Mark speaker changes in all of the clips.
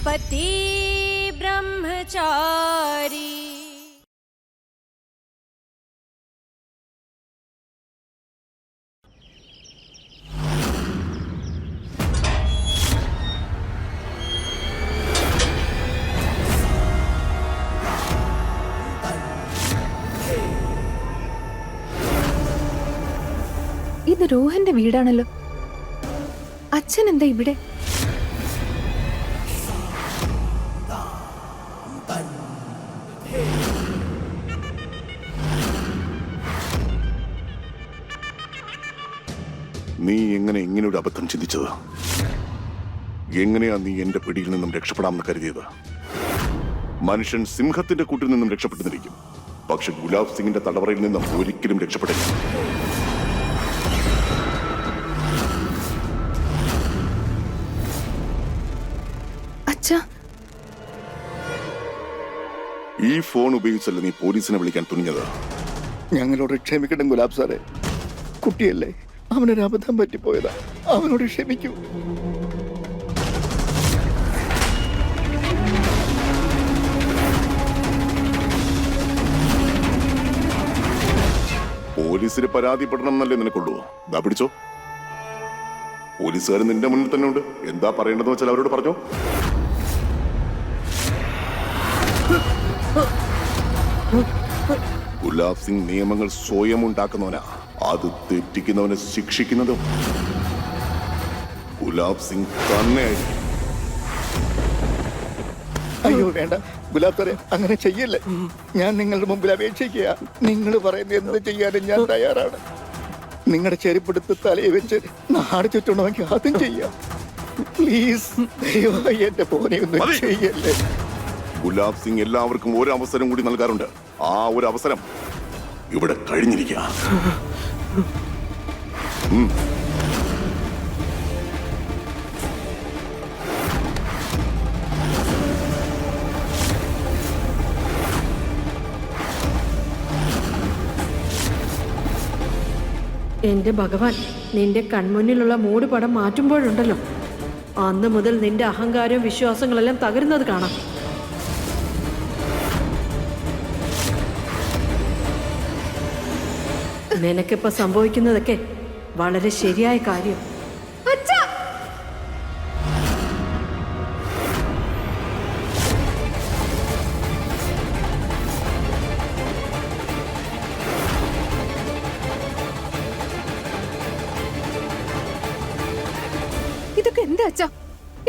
Speaker 1: पति ब्रह्मचारी।
Speaker 2: ഇത് രോഹന്റെ വീടാണല്ലോ. അച്ഛൻ എന്താ ഇവിടെ?
Speaker 3: നീ എങ്ങനെ ഇങ്ങനെ ഒരു അബദ്ധം ചിന്തിച്ചത്? എങ്ങനെയാ നീ എന്റെ പിടിയിൽ നിന്നും രക്ഷപ്പെടാമെന്ന് കരുതിയത്? മനുഷ്യൻ സിംഹത്തിന്റെ കൂട്ടിൽ നിന്നും രക്ഷപ്പെട്ടിരിക്കും, പക്ഷെ ഗുലാബ് സിംഗിന്റെ തടവറയിൽ നിന്നും ഒരിക്കലും രക്ഷപ്പെടില്ല. ഈ ഫോൺ ഉപയോഗിച്ചല്ല നീ പോലീസിനെ വിളിക്കാൻ തുനിഞ്ഞത്.
Speaker 4: ഞങ്ങളോട് ക്ഷമിക്കണം ഗുലാബ് സാറേ, കുട്ടിയല്ലേ, അവനൊരു അബദ്ധം പറ്റിപ്പോയതാ, അവനോട് ക്ഷമിക്കൂ.
Speaker 3: പോലീസിന് പരാതിപ്പെടണം എന്നല്ലേ നിനക്കുള്ളൂ? ദാ പിടിച്ചോ, പോലീസുകാർ നിന്റെ മുന്നിൽ തന്നെ ഉണ്ട്. എന്താ പറയേണ്ടതെന്ന് വെച്ചാൽ അവരോട് പറഞ്ഞോ. ഗുലാബ് സിംഗ് നിയമങ്ങൾ സ്വയം ഉണ്ടാക്കുന്നവനാ, അത് തെറ്റിക്കുന്നവനെ ശിക്ഷിക്കുന്നതും ഗുലാബ് സിംഗ് തന്നെയായിരിക്കും.
Speaker 4: അയ്യോ വേണ്ട ഗുലാബ് സാറേ, അങ്ങനെ ചെയ്യല്ലേ. ഞാൻ നിങ്ങളുടെ മുമ്പിൽ അപേക്ഷിക്കുക, നിങ്ങൾ പറയുന്നത് എന്ത് ചെയ്യാനും ഞാൻ തയ്യാറാണ്. നിങ്ങളുടെ ചെരുപ്പെടുത്ത് തലയിൽ വെച്ച് നാട് ചുറ്റണമെങ്കിൽ അതും ചെയ്യാം. പ്ലീസ് ദയവായി എന്റെ പോനെ ഒന്നും ചെയ്യല്ലേ.
Speaker 3: ഗുലാബ് സിംഗ് എല്ലാവർക്കും ഒരു അവസരം കൂടി നൽകാറുണ്ട്. ആ ഒരു അവസരം ഇവിടെ കഴിഞ്ഞിരിക്കുക.
Speaker 5: എന്റെ ഭഗവാൻ, നിന്റെ കൺമുന്നിലുള്ള മൂടുപടം മാറ്റുമ്പോഴുണ്ടല്ലോ, അന്ന് മുതൽ നിന്റെ അഹങ്കാരവും വിശ്വാസങ്ങളെല്ലാം തകരുന്നത് കാണാം. നിനക്കിപ്പോ സംഭവിക്കുന്നതൊക്കെ വളരെ ശരിയായ കാര്യം.
Speaker 2: ഇതൊക്കെ എന്താ അച്ഛാ?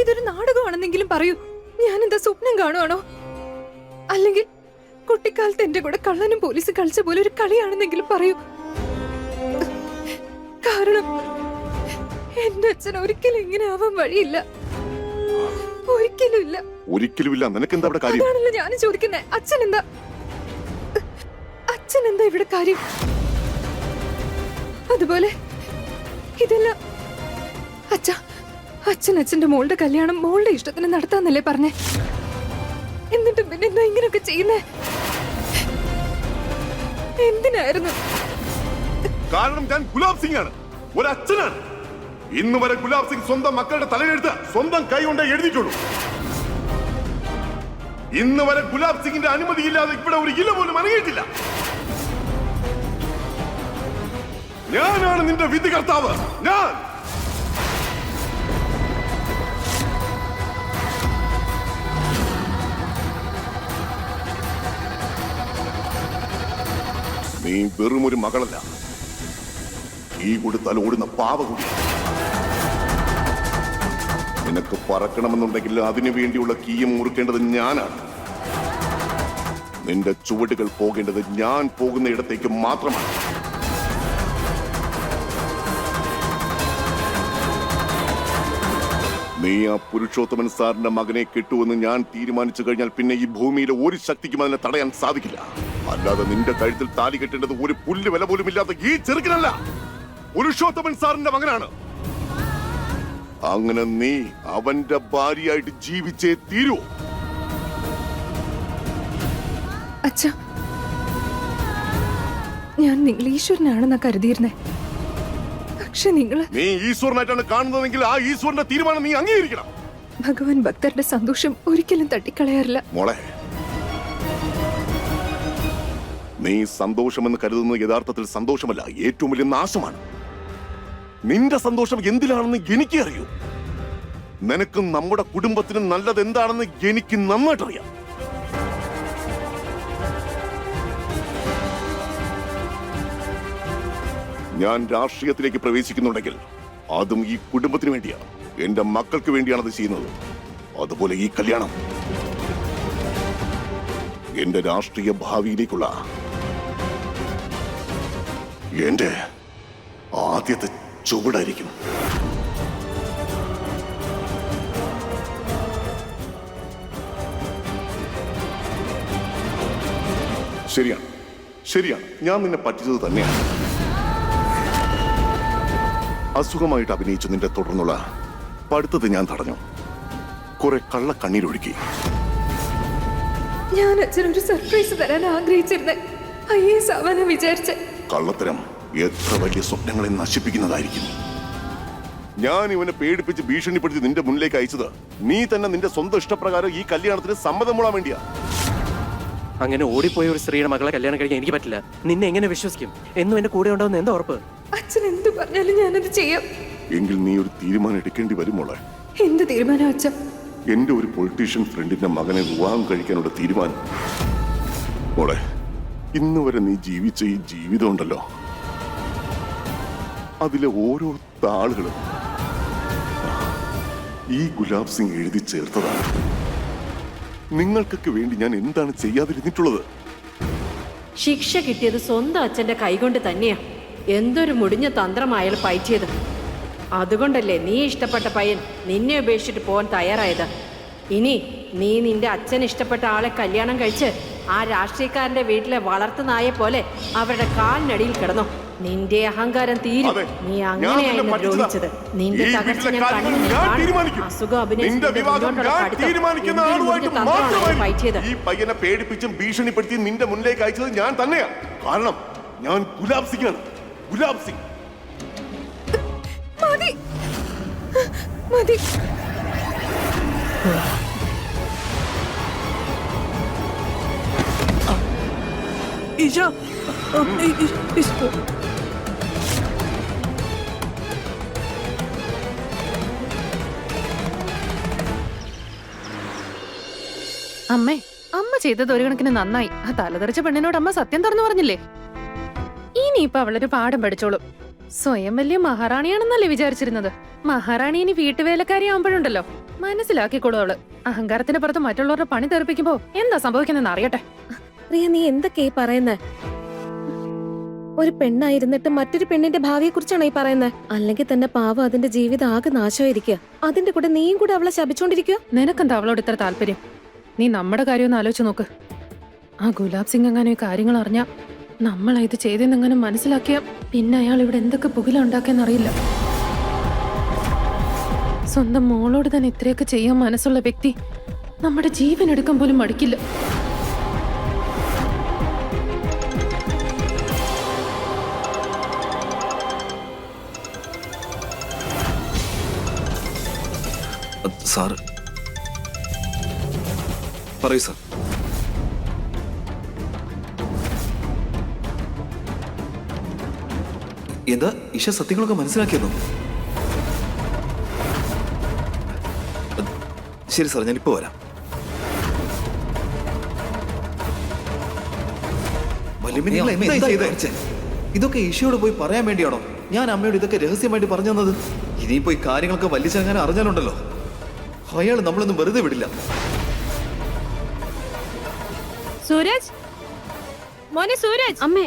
Speaker 2: ഇതൊരു നാടകമാണെന്നെങ്കിലും പറയൂ. ഞാനെന്താ സ്വപ്നം കാണുവാണോ? അല്ലെങ്കിൽ കുട്ടിക്കാലത്ത് എന്റെ കൂടെ കള്ളനും പോലീസ് കളിച്ച പോലെ ഒരു കളിയാണെന്നെങ്കിലും പറയൂ. കാരണം എന്റെ അച്ഛൻ ഒരിക്കലും ഇങ്ങനെ ആവാൻ വഴിയില്ല. ഒരിക്കലും ഇല്ല.
Speaker 3: ഒരിക്കലുമില്ല. നിനക്കെന്താ ഇവിടെ കാര്യം?
Speaker 2: അതാണല്ലോ ഞാനും ചോദിക്കുന്നേ. അച്ഛൻ എന്താ ഇവിടെ കാര്യം? അതുപോലെ ഇതെല്ലാം അച്ഛന്റെ മോളുടെ കല്യാണം മോളുടെ ഇഷ്ടത്തിന് നടത്താന്നല്ലേ പറഞ്ഞേ? എന്നിട്ടും പിന്നെ എന്താ ഇങ്ങനെയൊക്കെ ചെയ്യുന്നേ? എന്തിനായിരുന്നു?
Speaker 3: കാരണം ഞാൻ ഗുലാബ് സിംഗ് ആണ്, ഒരു അച്ഛനാണ്. ഇന്ന് വരെ ഗുലാബ് സിംഗ് സ്വന്തം മക്കളുടെ തലയെഴുത്ത് സ്വന്തം കൈ കൊണ്ട് എഴുതിയിട്ടുള്ളൂ. ഇന്ന് വരെ ഗുലാബ് സിംഗിന്റെ അനുമതിയില്ലാതെ ഇവിടെ ഒരു ഇല പോലും അനങ്ങിയിട്ടില്ല. ഞാനാണ് നിന്റെ വിധി കർത്താവ്. ഞാൻ നീ വെറും ഒരു മകളല്ല, ഈ കൊടുത്താൽ ഓടുന്ന പാവ കൂടി. നിനക്ക് പറക്കണമെന്നുണ്ടെങ്കിൽ അതിനു വേണ്ടിയുള്ള കീയം മുറുക്കേണ്ടത് ഞാനാണ്. നിന്റെ ചുവടുകൾ പോകേണ്ടത് ഞാൻ പോകുന്ന ഇടത്തേക്ക് മാത്രമാണ്. നീ ആ പുരുഷോത്തമൻ സാറിന്റെ മകനെ കിട്ടുമെന്ന് ഞാൻ തീരുമാനിച്ചു കഴിഞ്ഞാൽ പിന്നെ ഈ ഭൂമിയിലെ ഒരു ശക്തിക്കും അതിനെ തടയാൻ സാധിക്കില്ല. അല്ലാതെ നിന്റെ കഴുത്തിൽ താലി കെട്ടേണ്ടത് ഒരു പുല്ല് വില പോലും ഇല്ലാത്ത ഈ ചെറുക്കനല്ല, പുരുഷോത്തമൻ സാറിന്റെ മകനാണ്. അങ്ങനെ നീ അവന്റെ ഭാര്യയായിട്ട് ജീവിച്ചേ തീരൂ.
Speaker 2: അച്ഛാ, ഞാൻ നിങ്ങൾ ഈശ്വരനാണെന്നാ കരുതിയിരുന്നേ. പക്ഷെ നീ ഈശ്വരനായിട്ടാണ്
Speaker 3: കാണുന്നതെങ്കിൽ ആ ഈശ്വരന്റെ തീരുമാനം നീ അംഗീകരിക്കണം.
Speaker 2: ഭഗവാൻ ഭക്തരുടെ സന്തോഷം ഒരിക്കലും തട്ടിക്കളയാറില്ല.
Speaker 3: മോളെ, നീ സന്തോഷമെന്ന് കരുതുന്നത് യഥാർത്ഥത്തിൽ സന്തോഷമല്ല, ഏറ്റവും വലിയ നാശമാണ്. നിന്റെ സന്തോഷം എന്തിലാണെന്ന് എനിക്ക് അറിയൂ. നിനക്കും നമ്മുടെ കുടുംബത്തിനും നല്ലത് എന്താണെന്ന് എനിക്ക് നന്നായിട്ടറിയാം. ഞാൻ രാഷ്ട്രീയത്തിലേക്ക് പ്രവേശിക്കുന്നുണ്ടെങ്കിൽ അതും ഈ കുടുംബത്തിന് വേണ്ടിയാണ്, എന്റെ മക്കൾക്ക് വേണ്ടിയാണ് അത് ചെയ്യുന്നത്. അതുപോലെ ഈ കല്യാണം എന്റെ രാഷ്ട്രീയ ഭാവിയിലേക്കുള്ള എന്റെ ആദ്യത്തെ ചുവടായിരിക്കും. ശരിയാണ്, ശരിയാണ്, ഞാൻ നിന്നെ പറ്റിച്ചത് തന്നെയാണ്. അസുഖമായിട്ട് അഭിനയിച്ചു നിന്റെ തുടർന്നുള്ള പഠിത്തത്തെ ഞാൻ തടഞ്ഞു, കുറെ കള്ളക്കണ്ണീരൊഴുക്കി.
Speaker 2: ഞാൻ അച്ഛനൊരു സർപ്രൈസ് തരാൻ ആഗ്രഹിച്ചിരുന്നേ. IAS ആവാനാ വിചാരിച്ചേ.
Speaker 3: കള്ളത്തരം എത്ര വലിയ സ്വപ്നങ്ങളെ നശിപ്പിക്കുന്നതായിരിക്കും. ഞാൻ ഇവനെ പേടിപ്പിച്ച് ഭീഷണിപ്പെടുത്തി നിന്റെ മുന്നിലേക്ക് അയച്ചത് നീ തന്നെ നിന്റെ സ്വന്തം ഇഷ്ടപ്രകാരം ഈ കല്യാണത്തിന് സമ്മതം മൂളാൻ വേണ്ടിയാ.
Speaker 1: അങ്ങനെ ഓടിപ്പോയ ഒരു സ്ത്രീയുടെ മകളെ കല്യാണം കഴിക്കാൻ എനിക്ക് പറ്റില്ല. നിന്നെ എങ്ങനെ വിശ്വസിക്കും? എന്നും എന്റെ കൂടെ ഉണ്ടാവുന്ന എന്താ ഉറപ്പ്?
Speaker 2: അച്ഛൻ എന്ത് പറഞ്ഞാലും ഞാനത് ചെയ്യാം.
Speaker 3: എങ്കിൽ നീ ഒരു തീരുമാനം എടുക്കേണ്ടി വരും മോളെ.
Speaker 2: എന്ത് തീരുമാനം അച്ഛ?
Speaker 3: എന്റെ ഒരു പൊളിറ്റീഷ്യൻ ഫ്രണ്ടിന്റെ മകനെ വിവാഹം കഴിക്കാനുള്ള തീരുമാനം. മോളെ, ഇന്ന് വരെ നീ ജീവിച്ച ഈ ജീവിതം ഉണ്ടല്ലോ, അതിലെ ഓരോ താളുകളും ഈ ഗുലാബ് സിംഗ് എഴുതി ചേർത്തതാണ്. നിങ്ങൾക്കൊക്കെ വേണ്ടി ഞാൻ എന്താണ് ചെയ്യാതിരുന്നിട്ടുള്ളത്?
Speaker 5: ശിക്ഷ കിട്ടിയത് സ്വന്തം അച്ഛന്റെ കൈകൊണ്ട് തന്നെയാ. എന്തൊരു മുടിഞ്ഞ തന്ത്രം അയാൾ പയറ്റിയത്. അതുകൊണ്ടല്ലേ നീ ഇഷ്ടപ്പെട്ട പയ്യൻ നിന്നെ ഉപേക്ഷിച്ചിട്ട് പോകാൻ തയ്യാറായത്. ഇനി നീ നിന്റെ അച്ഛൻ ഇഷ്ടപ്പെട്ട ആളെ കല്യാണം കഴിച്ച് ആ രാഷ്ട്രീയക്കാരന്റെ വീട്ടിലെ വളർത്തു നായെ പോലെ അവരുടെ കാലിനടിയിൽ കിടന്നോ. നിന്റെ അഹങ്കാരം തീരും.
Speaker 3: അതെ,
Speaker 5: നീ
Speaker 3: ഞാൻ
Speaker 5: അങ്ങനെയായിരുന്നു
Speaker 3: നിന്നെ
Speaker 5: ദ്രോഹിച്ചത്. നിന്റെ
Speaker 3: ഈ
Speaker 5: തകർച്ച
Speaker 3: വീട്ടിലെ
Speaker 5: ഞാൻ
Speaker 3: കാര്യങ്ങൾ
Speaker 5: കണ്ണു
Speaker 3: ഞാൻ
Speaker 5: കാണും.
Speaker 3: തീരുമാനിക്കും.
Speaker 5: അസുഖം
Speaker 3: നിന്റെ വിവാഹം ഞാൻ തീരുമാനിക്കുന്ന ആളുമായിട്ട് മാത്രമേ.
Speaker 5: പയറ്റിയത്.
Speaker 3: ഈ പയ്യനെ പേടിപ്പിച്ചും ഭീഷണിപ്പെടുത്തിയും നിന്റെ മുന്നിലേക്ക് അയച്ചത് ഞാൻ തന്നെയാണ്. കാരണം ഞാൻ ഗുലാബ് സിംഗ് ആണ്. ഗുലാബ് സിംഗ്.
Speaker 2: മതി, മതി.
Speaker 1: ഈശ,
Speaker 2: അമ്മേ, അമ്മ ചെയ്തത് ഒരു കണക്കിന് നന്നായി. ആ തലതെറിച്ച പെണ്ണിനോട് അമ്മ സത്യം തുറന്നു പറഞ്ഞില്ലേ? ഇനിയിപ്പൊ അവളൊരു പാഠം പഠിച്ചോളും. സ്വയം വലിയ മഹാറാണിയാണെന്നല്ലേ വിചാരിച്ചിരുന്നത്? മഹാറാണി ഇനി വീട്ടുവേലക്കാരി ആവുമ്പോഴുണ്ടല്ലോ മനസ്സിലാക്കിക്കോളൂ അവള്. അഹങ്കാരത്തിന് പുറത്ത് മറ്റുള്ളവരുടെ പണി തെറിപ്പിക്കുമ്പോ എന്താ സംഭവിക്കുന്നെന്ന് അറിയട്ടെ.
Speaker 6: റിയ, നീ എന്തൊക്കെയാ പറയുന്നേ? ഒരു പെണ്ണായിരുന്നിട്ട് മറ്റൊരു പെണ്ണിന്റെ ഭാവിയെ കുറിച്ചാണ് ഈ പറയുന്നത്? അല്ലെങ്കിൽ തന്നെ പാവം അതിന്റെ ജീവിതം ആകെ നാശമായിരിക്കുക. അതിന്റെ കൂടെ നീയും കൂടെ അവളെ ശപിച്ചോണ്ടിരിക്കുക.
Speaker 2: നിനക്കെന്താ അവളോട് ഇത്ര താല്പര്യം? നീ നമ്മുടെ കാര്യം ഒന്ന് ആലോചിച്ച് നോക്ക്. ആ ഗുലാബ് സിംഗ് എങ്ങനെ ഈ കാര്യങ്ങൾ അറിഞ്ഞ, നമ്മളാ ഇത് ചെയ്തെന്നെങ്ങനെ മനസ്സിലാക്കിയ, പിന്നെ അയാൾ ഇവിടെ എന്തൊക്കെ പുകില ഉണ്ടാക്കിയെന്നറിയില്ല. സ്വന്തം മോളോട് തന്നെ ഇത്രയൊക്കെ ചെയ്യാൻ മനസ്സുള്ള വ്യക്തി നമ്മുടെ ജീവൻ എടുക്കാൻ പോലും മടിക്കില്ല.
Speaker 7: സാറ് പറയൂ സാർ. എന്താ ഇഷ സത്യങ്ങളൊക്കെ മനസ്സിലാക്കിയെന്നോ? ശരി സാർ, ഞാനിപ്പോ വരാം. ഇതൊക്കെ ഇഷയോട് പോയി പറയാൻ വേണ്ടിയാണോ ഞാൻ അമ്മയോട് ഇതൊക്കെ രഹസ്യമായിട്ട് പറഞ്ഞു തന്നത്? ഇനിയിപ്പോ ഈ കാര്യങ്ങളൊക്കെ വലിച്ചങ്ങനെ അറിഞ്ഞാലുണ്ടല്ലോ, അയാൾ നമ്മളൊന്നും വെറുതെ വിടില്ല.
Speaker 2: സൂരജ്, മോനെ സൂരജ്.
Speaker 6: അമ്മേ,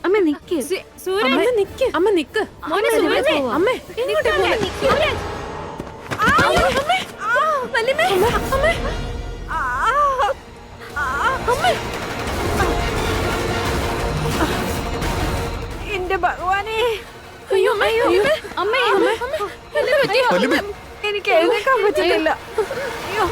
Speaker 6: അമ്മ നിക്ക്.
Speaker 2: സൂരജ്, അമ്മ നിക്ക്, അമ്മ നിക്ക്. മോനെ സൂരജ്, അമ്മ എങ്ങോട്ടാ പോകുന്നെ? സൂരജ്. അമ്മേ, വല്യമ്മേ, അമ്മേ, അമ്മേ.
Speaker 6: എന്റെ ഭഗവാനെ,
Speaker 2: അയ്യോ അമ്മേ,
Speaker 6: അമ്മേ,
Speaker 2: എന്താ പറ്റിയോ?
Speaker 6: എനിക്ക് എഴുന്നേക്കാൻ പറ്റുന്നില്ല. അയ്യോ.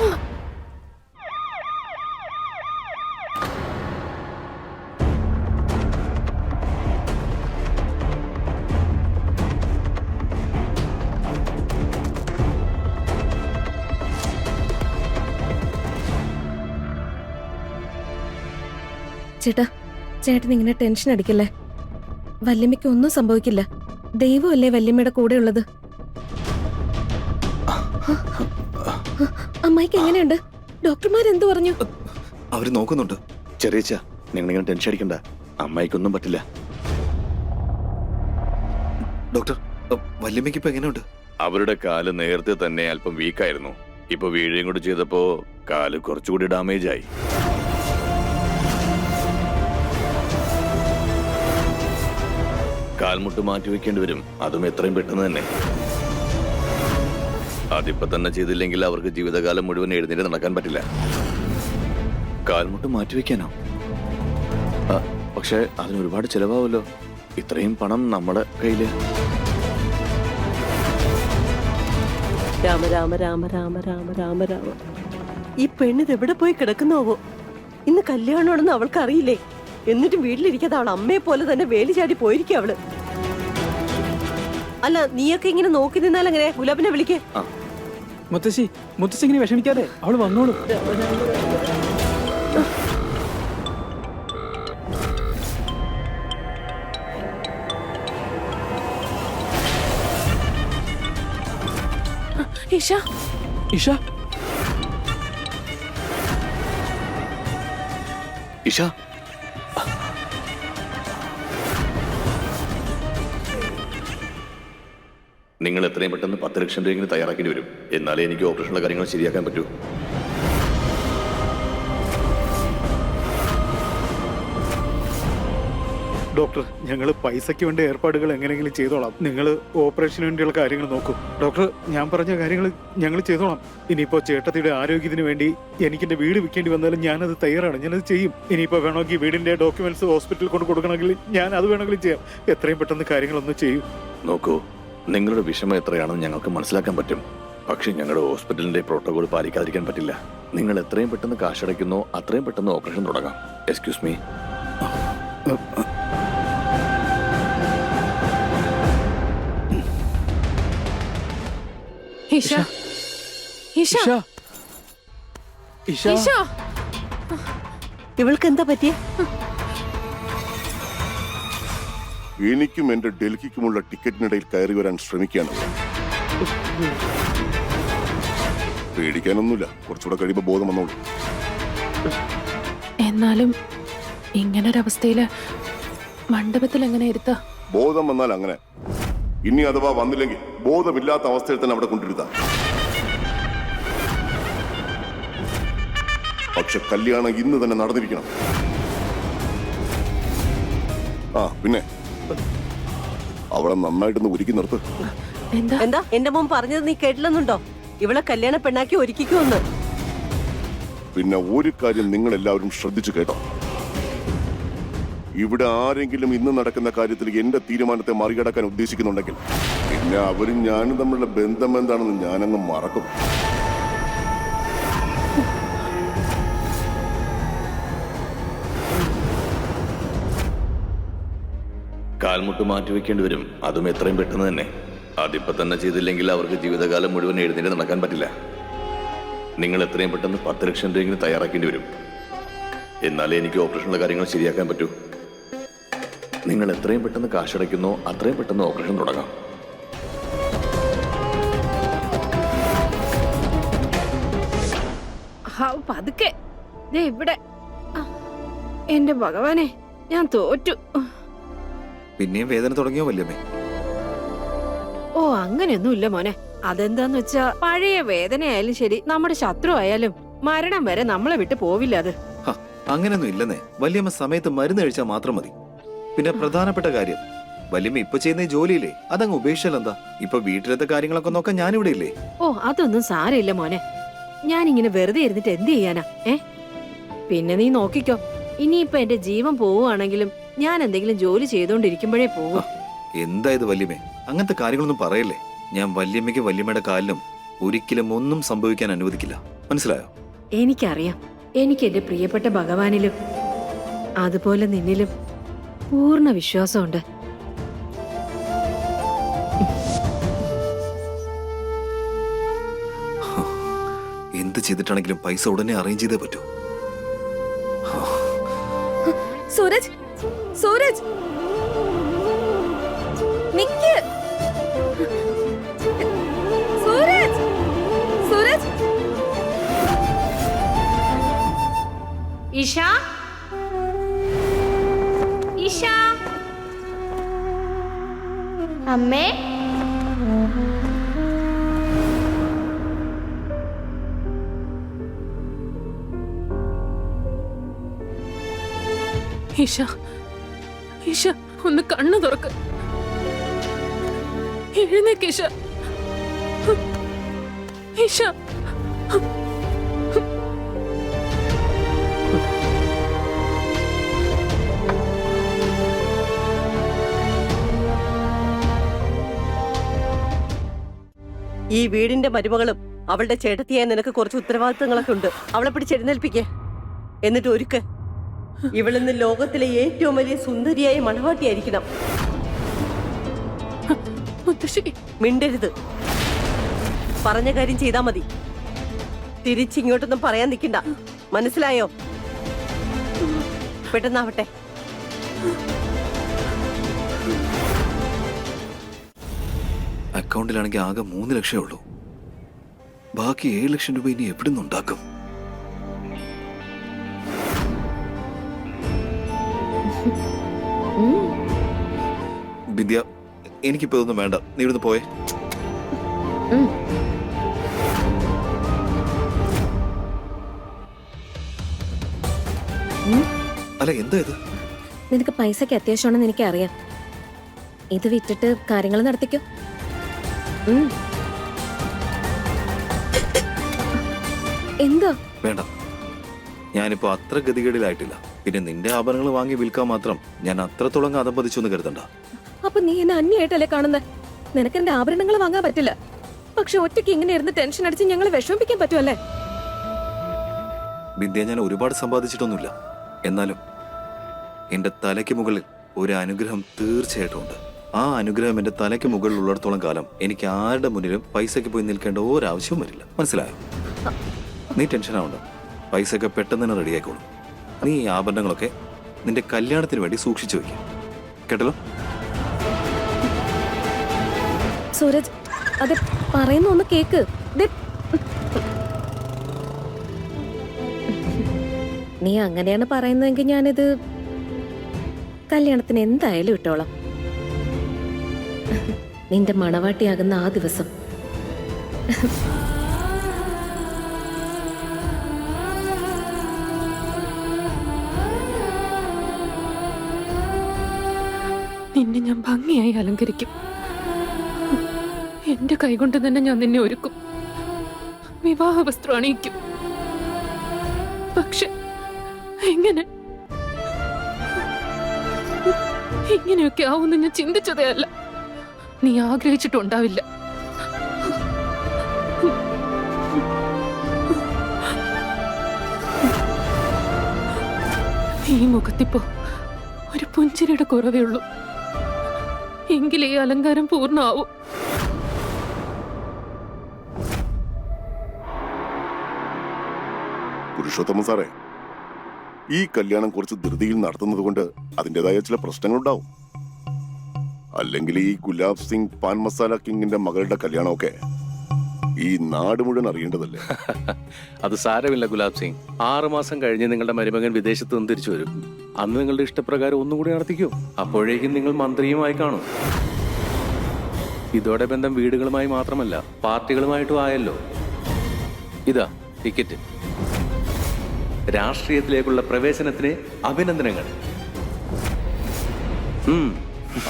Speaker 6: ചേട്ടാ ചേട്ടൻ ഇങ്ങനെ ടെൻഷൻ അടിക്കല്ലേ. വല്യമ്മയ്ക്ക് ഒന്നും സംഭവിക്കില്ല. ദൈവമല്ലേ വല്യമ്മയുടെ കൂടെ ഉള്ളത്. അമ്മായിക്ക് എങ്ങനെയുണ്ട്? ഡോക്ടർമാരെന്തു പറഞ്ഞു?
Speaker 7: അവര് നോക്കുന്നുണ്ട്.
Speaker 4: ചെറിയച്ച, നിങ്ങളിങ്ങനെ ടെൻഷൻ അടിക്കണ്ട. അമ്മായിക്കൊന്നും പറ്റില്ല.
Speaker 7: ഡോക്ടർ, വല്യമ്മയ്ക്ക് ഇപ്പൊ എങ്ങനെയുണ്ട്?
Speaker 3: അവരുടെ കാല് നേരത്തെ തന്നെ അല്പം വീക്കായിരുന്നു. ഇപ്പൊ വീഴുകയും കൂടി ചെയ്തപ്പോ കാല് കുറച്ചുകൂടി ഡാമേജ് ആയി. കാൽമുട്ട് മാറ്റി വെക്കേണ്ടി വരും, അതും എത്രയും പെട്ടെന്ന് തന്നെ. അതിപ്പോ തന്നെ ചെയ്തില്ലെങ്കിൽ അവർക്ക് ജീവിതകാലം മുഴുവൻ എഴുന്നേറ്റ് നടക്കാൻ പറ്റില്ല.
Speaker 4: കാൽമുട്ട് മാറ്റിവെക്കാനോ? പക്ഷെ അതിന് ഒരുപാട് ചെലവാവുമല്ലോ. ഇത്രയും പണം നമ്മുടെ കയ്യില്.
Speaker 8: രാമ രാമ രാമ രാമ രാമ രാമ രാമ. ഈ പെണ്ണിത് എവിടെ പോയി കിടക്കുന്നാവോ? ഇന്ന് കല്യാണമാണെന്ന് അവൾക്ക് അറിയില്ലേ? എന്നിട്ടും വീട്ടിലിരിക്കാതെ അവൾ അമ്മയെ പോലെ തന്നെ വേലി ചാടി പോയിരിക്കും അവള്. അല്ല, നീയൊക്കെ ഇങ്ങനെ നോക്കി നിന്നാൽ എങ്ങനെ? ഗുലാബിനെ വിളിക്കേ.
Speaker 1: മുത്തശ്ശി ഇങ്ങനെ വിഷമിക്കാതെ, അവള് വന്നോളൂ.
Speaker 2: ഇഷ
Speaker 1: ഇഷ
Speaker 4: ഇഷ,
Speaker 3: നിങ്ങൾ എത്രയും പെട്ടെന്ന് 10 ലക്ഷം രൂപയെങ്കിലും തയ്യാറാക്കേണ്ടി വരും. എന്നാലേ എനിക്ക് ഓപ്പറേഷനുള്ള കാര്യങ്ങൾ ശരിയാക്കാൻ പറ്റൂ.
Speaker 9: ഡോക്ടർ, ഞങ്ങൾ പൈസയ്ക്ക് വേണ്ട ഏർപ്പാടുകൾ എങ്ങനെയെങ്കിലും ചെയ്തോളാം. നിങ്ങൾ ഓപ്പറേഷന് വേണ്ടിയുള്ള കാര്യങ്ങൾ നോക്കൂ. ഡോക്ടർ, ഞാൻ പറഞ്ഞ കാര്യങ്ങൾ ഞങ്ങൾ ചെയ്തോളാം. ഇനിയിപ്പോ ചേട്ടത്തിയുടെ ആരോഗ്യത്തിന് വേണ്ടി എനിക്ക് എന്റെ വീട് വിൽക്കേണ്ടി വന്നാലും ഞാനത് തയ്യാറാണ്. ഞാനത് ചെയ്യും. ഇനിയിപ്പോ വേണമെങ്കിൽ വീടിന്റെ ഡോക്യുമെന്റ്സ് ഹോസ്പിറ്റലിൽ കൊണ്ട് കൊടുക്കണമെങ്കിൽ ഞാൻ അത് വേണമെങ്കിലും ചെയ്യാം. എത്രയും പെട്ടെന്ന് കാര്യങ്ങളൊന്നും ചെയ്യും.
Speaker 3: നോക്കൂ, നിങ്ങളുടെ വിഷമം എത്രയാണെന്ന് ഞങ്ങൾക്ക് മനസ്സിലാക്കാൻ പറ്റും. പക്ഷെ ഞങ്ങളുടെ ഹോസ്പിറ്റലിന്റെ പ്രോട്ടോകോൾ പാലിക്കാതിരിക്കാൻ പറ്റില്ല. നിങ്ങൾ എത്രയും പെട്ടെന്ന് കാശടയ്ക്കുന്നോ അത്രയും പെട്ടെന്ന് ഓപ്പറേഷൻ തുടങ്ങാം. Excuse me.
Speaker 2: ഇഷ ഇഷ
Speaker 1: ഇഷ
Speaker 2: ഇഷ
Speaker 8: ഇവൾക്ക് എന്താ പറ്റിയേ?
Speaker 3: എനിക്കും എന്റെ ഡൽഹിക്കുമുള്ള ടിക്കറ്റിനിടയിൽ കയറി വരാൻ ശ്രമിക്കുകയാണ്. പേടിക്കാനൊന്നുമില്ല, കുറച്ചുകൂടെ കഴിയുമ്പോൾ ബോധം വന്നോളൂ.
Speaker 2: എന്നാലും ഇങ്ങനൊരവസ്ഥയില് മണ്ഡപത്തിൽ എങ്ങനെ ഇരുത്താ?
Speaker 3: ബോധം വന്നാൽ അങ്ങനെ. ഇനി അഥവാ വന്നില്ലെങ്കിൽ ബോധമില്ലാത്ത അവസ്ഥയിൽ തന്നെ അവിടെ കൊണ്ടിരുത്താം. പക്ഷെ കല്യാണം ഇന്ന് തന്നെ നടന്നിരിക്കണം. പിന്നെ അവളെ നന്നായിട്ടൊന്ന് ഒരുക്കി നിർത്ത്.
Speaker 8: എന്താ എന്റെ മോൻ പറഞ്ഞത് നീ കേട്ടില്ലെന്നുണ്ടോ? ഇവളെ കല്യാണ പെണ്ണാക്കി ഒരുക്കിക്കുമെന്ന്.
Speaker 3: പിന്നെ ഒരു കാര്യം നിങ്ങൾ എല്ലാവരും ശ്രദ്ധിച്ചു കേട്ടോ. ഇവിടെ ആരെങ്കിലും ഇന്ന് നടക്കുന്ന കാര്യത്തിൽ എന്റെ തീരുമാനത്തെ മറികടക്കാൻ ഉദ്ദേശിക്കുന്നുണ്ടെങ്കിൽ പിന്നെ അവരും ഞാനും തമ്മിലുള്ള ബന്ധം എന്താണെന്ന് ഞാനങ്ങ് മറക്കും. കാൽമുട്ട് മാറ്റിവെക്കേണ്ടി വരും, അതും എത്രയും പെട്ടെന്ന് തന്നെ. അതിപ്പോ തന്നെ ചെയ്തില്ലെങ്കിൽ അവർക്ക് ജീവിതകാലം മുഴുവൻ എഴുന്നേറ്റ് നടക്കാൻ പറ്റില്ല. നിങ്ങൾ എത്രയും പെട്ടെന്ന് 10 ലക്ഷം രൂപയെങ്കിലും തയ്യാറാക്കേണ്ടി വരും. എന്നാലേ എനിക്ക് ഓപ്പറേഷനുള്ള കാര്യങ്ങൾ ശരിയാക്കാൻ പറ്റൂ. നിങ്ങൾ എത്രയും പെട്ടെന്ന് കാശടയ്ക്കുന്നോ അത്രയും പെട്ടെന്ന് ഓപ്പറേഷൻ തുടങ്ങാം.
Speaker 5: പതുക്കെ ഇവിടെ. എന്റെ ഭഗവാനെ, ഞാൻ തോറ്റു.
Speaker 7: പിന്നെയും വേദന തുടങ്ങിയോ വല്യമ്മേ?
Speaker 5: ഓ, അങ്ങനെയൊന്നുമില്ല മോനെ. അതെന്താന്ന് വെച്ചാ പഴയ വേദനയായാലും ശരി, നമ്മുടെ ശത്രു ആയാലും മരണം വരെ നമ്മളെ വിട്ട് പോവില്ല അത്.
Speaker 7: അങ്ങനെയൊന്നും ഇല്ലെന്നേ. വല്യമ്മ സമയത്ത് മരുന്ന് കഴിച്ചാൽ മാത്രം മതി. പിന്നെ പ്രധാനപ്പെട്ട കാര്യം, വല്യമ്മ ഇപ്പൊ ചെയ്യുന്ന ജോലിയില്ലേ, അതങ്ങ് ഉപേക്ഷിച്ചാൽ എന്താ? ഇപ്പൊ വീട്ടിലത്തെ കാര്യങ്ങളൊക്കെ നോക്കാൻ ഞാനിവിടെ ഇല്ലേ?
Speaker 5: ഓ, അതൊന്നും സാരമില്ല മോനെ. ഞാനിങ്ങനെ വെറുതെ ഇരുന്നിട്ട് എന്ത് ചെയ്യാനാ? പിന്നെ നീ നോക്കിക്കോ, ഇനിയിപ്പൊ എന്റെ ജീവൻ പോവുകയാണെങ്കിലും ഞാൻ എന്തെങ്കിലും ജോലി ചെയ്തോണ്ടിരിക്കുമ്പോഴേ പോവും.
Speaker 7: എന്താ ഇത് വല്യമ്മേ? അങ്ങനത്തെ കാര്യങ്ങളൊന്നും പറയല്ലേ. ഞാൻ വല്യമ്മയ്ക്ക് വല്യമ്മയുടെ കാലിലും ഒരിക്കലും ഒന്നും സംഭവിക്കാൻ അനുവദിക്കില്ല. മനസ്സിലായോ?
Speaker 5: എനിക്കറിയാം. എനിക്ക് എന്റെ പ്രിയപ്പെട്ട ഭഗവാനിലും അതുപോലെ നിന്നിലും പൂർണ്ണ വിശ്വാസമുണ്ട്.
Speaker 7: എന്ത് ചെയ്തിട്ടാണെങ്കിലും പൈസ ഉടനെ അറേഞ്ച് ചെയ്തേ പറ്റൂ.
Speaker 6: സൂരജ്, സൂരജ്, നിക്ക്. സൂരജ്, സൂരജ്.
Speaker 5: ഇഷ, ഇഷ,
Speaker 10: അമ്മേ,
Speaker 2: ഈശ, ഈശ, ഒന്ന് കണ്ണു തുറക്ക്. എഴുന്നേക്ക് ഈശ. ഈശ.
Speaker 8: ഈ വീടിന്റെ മരുമകളും അവളുടെ ചേട്ടത്തിയായ നിനക്ക് കുറച്ച് ഉത്തരവാദിത്തങ്ങളൊക്കെ ഉണ്ട്. അവളെ പിടിച്ചെഴുന്നേൽപ്പിക്കേ, എന്നിട്ട് ഒരുക്ക്. ഇവളിന്ന് ലോകത്തിലെ ഏറ്റവും വലിയ സുന്ദരിയായ മണവാട്ടിയായിരിക്കണം.
Speaker 2: മുത്തശ്ശി,
Speaker 8: മിണ്ടരുത്. പറഞ്ഞ കാര്യം ചെയ്താ മതി. തിരിച്ചിങ്ങോട്ടൊന്നും പറയാൻ നിൽക്കണ്ട, മനസ്സിലായോ? പെട്ടെന്നാവട്ടെ.
Speaker 7: അക്കൗണ്ടിലാണെങ്കിൽ ആകെ 3 ലക്ഷമേ ഉള്ളൂ. ബാക്കി 7 ലക്ഷം രൂപ ഇനി എവിടെ നിന്നുണ്ടാക്കും? വിദ്യ, എനിക്കിപ്പോ ഇതൊന്നും വേണ്ട. നീ ഇവിടുന്ന് പോയേ. അല്ല, എന്താ ഇത്?
Speaker 6: നിനക്ക് പൈസക്ക് അത്യാവശ്യമാണെന്ന് എനിക്കറിയാം. ഇത് വിറ്റിട്ട് കാര്യങ്ങൾ നടത്തിക്കോ. എന്താ?
Speaker 7: വേണ്ട, ഞാനിപ്പോ അത്ര ഗതികേടിലായിട്ടില്ല. പിന്നെ നിന്റെ ആഭരണങ്ങൾ വാങ്ങി വിൽക്കാൻ മാത്രം ഞാൻ അത്രത്തോളം അതപ്പതിച്ചൊന്ന് കരുതണ്ട.
Speaker 6: അപ്പൊ നീ എന്നെ അന്യായിട്ടല്ലേ കാണുന്നത്? നിനക്ക് എന്റെ ആഭരണങ്ങൾ വാങ്ങാൻ പറ്റില്ല, പക്ഷെ ഒറ്റയ്ക്ക് ഇങ്ങനെ ഇരുന്ന് ടെൻഷൻ അടിച്ച് ഞങ്ങളെ വിഷമിപ്പിക്കാൻ പറ്റുമല്ലേ?
Speaker 7: വിദ്യ, ഞാൻ ഒരുപാട് സമ്പാദിച്ചിട്ടൊന്നുമില്ല. എന്നാലും എന്റെ തലയ്ക്ക് മുകളിൽ ഒരു അനുഗ്രഹം തീർച്ചയായിട്ടും ഉണ്ട്. ആ അനുഗ്രഹം എന്റെ തലയ്ക്ക് മുകളിൽ ഉള്ളിടത്തോളം കാലം എനിക്ക് ആരുടെ മുന്നിലും പൈസയ്ക്ക് പോയി നിൽക്കേണ്ട ഒരാവശ്യവും വരില്ല. മനസ്സിലായോ? നീ ടെൻഷൻ ആവണ്ട, പൈസയൊക്കെ പെട്ടെന്ന് തന്നെ റെഡിയായിക്കോളും. നീ ഈ ആഭരണങ്ങളൊക്കെ നിന്റെ കല്യാണത്തിന് വേണ്ടി സൂക്ഷിച്ചു വയ്ക്കും. കേട്ടല്ലോ?
Speaker 6: സൂരജ്, അത് പറയുന്ന ഒന്ന് കേക്ക്. നീ അങ്ങനെയാണ് പറയുന്നതെങ്കിൽ ഞാനിത് കല്യാണത്തിന് എന്തായാലും ഇട്ടോളാം. നിന്റെ മണവാട്ടിയാകുന്ന ആ ദിവസം.
Speaker 2: നിന്നെ ഞാൻ ഭംഗിയായി അലങ്കരിക്കും. എന്റെ കൈകൊണ്ട് തന്നെ ഞാൻ നിന്നെ ഒരുക്കും, വിവാഹ വസ്ത്രം അണിയിക്കും. പക്ഷെ എങ്ങനെ ഇങ്ങനെയൊക്കെ ആവുമെന്ന് ഞാൻ ചിന്തിച്ചതേ അല്ല. നീ ആഗ്രഹിച്ചിട്ടുണ്ടാവില്ല. ഈ മുഖത്തിപ്പോ ഒരു പുഞ്ചിരിയുടെ കുറവേ ഉള്ളൂ. എങ്കിലേ ഈ അലങ്കാരം പൂർണ്ണമാവും.
Speaker 3: പുരുഷോത്തമൻ സാറേ, ഈ കല്യാണം കുറച്ച് ധൃതിയിൽ നടത്തുന്നത് കൊണ്ട് അതിൻ്റെതായ ചില പ്രശ്നങ്ങളുണ്ടാവും. അല്ലെങ്കിൽ ഈ ഗുലാബ് സിംഗ് പാൻ മസാല കിങ്ങിന്റെ മകളുടെ കല്യാണമൊക്കെ ഈ നാട് മുഴുവൻ അറിയേണ്ടതല്ലേ?
Speaker 1: അത് സാരമില്ല ഗുലാബ് സിംഗ്. 6 മാസം കഴിഞ്ഞ് നിങ്ങളുടെ മരുമകൻ വിദേശത്ത് നിന്ന് തിരിച്ചു വരും. അന്ന് നിങ്ങളുടെ ഇഷ്ടപ്രകാരം ഒന്നും കൂടി നടത്തിക്കോ. അപ്പോഴേക്കും നിങ്ങൾ മന്ത്രിയുമായി കാണും. ഇതോടെ ബന്ധം വീടുകളുമായി മാത്രമല്ല പാർട്ടികളുമായിട്ടും ആയല്ലോ. ഇതാ ടിക്കറ്റ്. രാഷ്ട്രീയത്തിലേക്കുള്ള പ്രവേശനത്തിന് അഭിനന്ദനങ്ങൾ.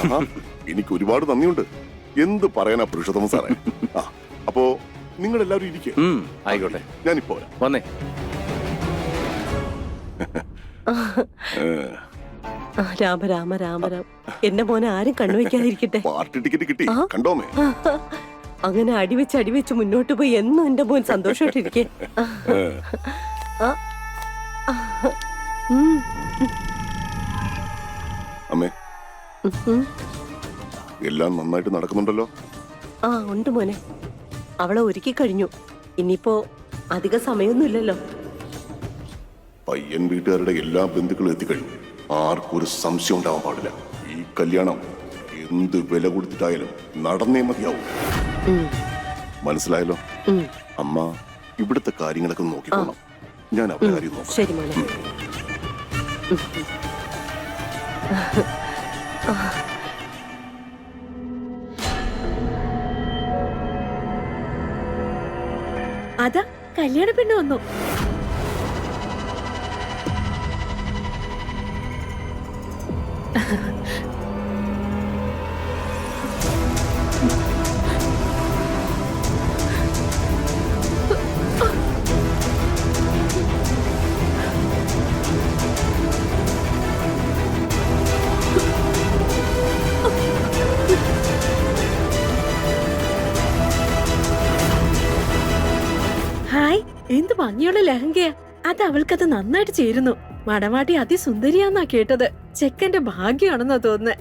Speaker 3: ആഹാ, എനിക്ക് ഒരുപാട് നന്ദിയുണ്ട്. എന്ത് പറയാനാ പുരുഷോത്തമൻ സാറേ. അപ്പോ നിങ്ങൾ എല്ലാവരും ഇരിക്കുക.
Speaker 1: ആയിക്കോട്ടെ,
Speaker 3: ഞാനിപ്പോ വരാം.
Speaker 1: വന്നേ.
Speaker 8: രാമ രാമ രാമ രാമ. എന്റെ മോനെ ആരും കണ്ണുവെക്കാതിരിക്കട്ടെ.
Speaker 3: പാർട്ടി ടിക്കറ്റ് കിട്ടി, കണ്ടോമേ?
Speaker 8: അങ്ങനെ അടിവെച്ച് മുന്നോട്ട് പോയി എന്നും എന്റെ മോൻ സന്തോഷമായിട്ടിരിക്കേ.
Speaker 3: അമ്മേ, എല്ലാം നന്നായിട്ട് നടക്കുന്നുണ്ടല്ലോ?
Speaker 8: ഉണ്ട് മോനെ. അവളെ ഒരുക്കി കഴിഞ്ഞു. ഇനിയിപ്പോ അധിക സമയമൊന്നുമില്ലല്ലോ.
Speaker 3: പയ്യൻ വീട്ടുകാരുടെ എല്ലാ ബന്ധുക്കളും എത്തിക്കഴിഞ്ഞു. ആർക്കും ഒരു സംശയം ഉണ്ടാവാൻ പാടില്ല. ഈ കല്യാണം എന്ത് വില കൊടുത്തിട്ടായാലും നടന്നേ മതിയാവും. മനസ്സിലായല്ലോ? അമ്മ ഇവിടുത്തെ കാര്യങ്ങളൊക്കെ നോക്കിക്കോണം. ഞാൻ അവരുടെ കാര്യം നോക്കാം.
Speaker 8: ശരി മോനെ.
Speaker 6: അതാ കല്യാണ പെണ്ണ് വന്നു. ഹായ്, എന്ത് ഭംഗിയുള്ള ലഹങ്കയാ. അത് അവൾക്കത് നന്നായിട്ട് ചേരുന്നു. മടമാട്ടി അതിസുന്ദരിയാന്നാ കേട്ടത്. ചെക്കന്റെ ഭാഗ്യാണെന്നാ തോന്നുന്നത്.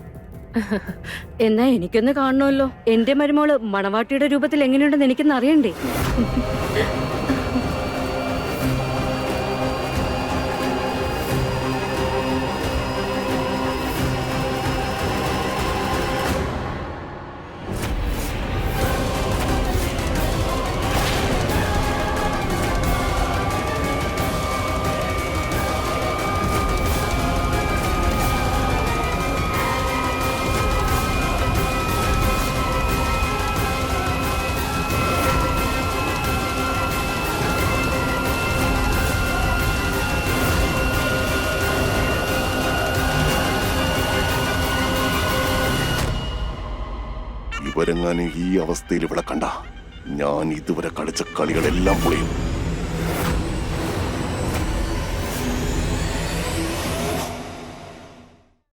Speaker 10: എന്നാ എനിക്കൊന്ന് കാണണമല്ലോ. എന്റെ മരുമോള് മണവാട്ടിയുടെ രൂപത്തിൽ എങ്ങനെയുണ്ടെന്ന് എനിക്കൊന്ന് അറിയണ്ടേ?
Speaker 3: ഇവരെങ്ങാനും ഈ അവസ്ഥയിൽ ഇവിടെ കണ്ട ഞാൻ ഇതുവരെ കളിച്ച കളികളെല്ലാം പൊളിയും.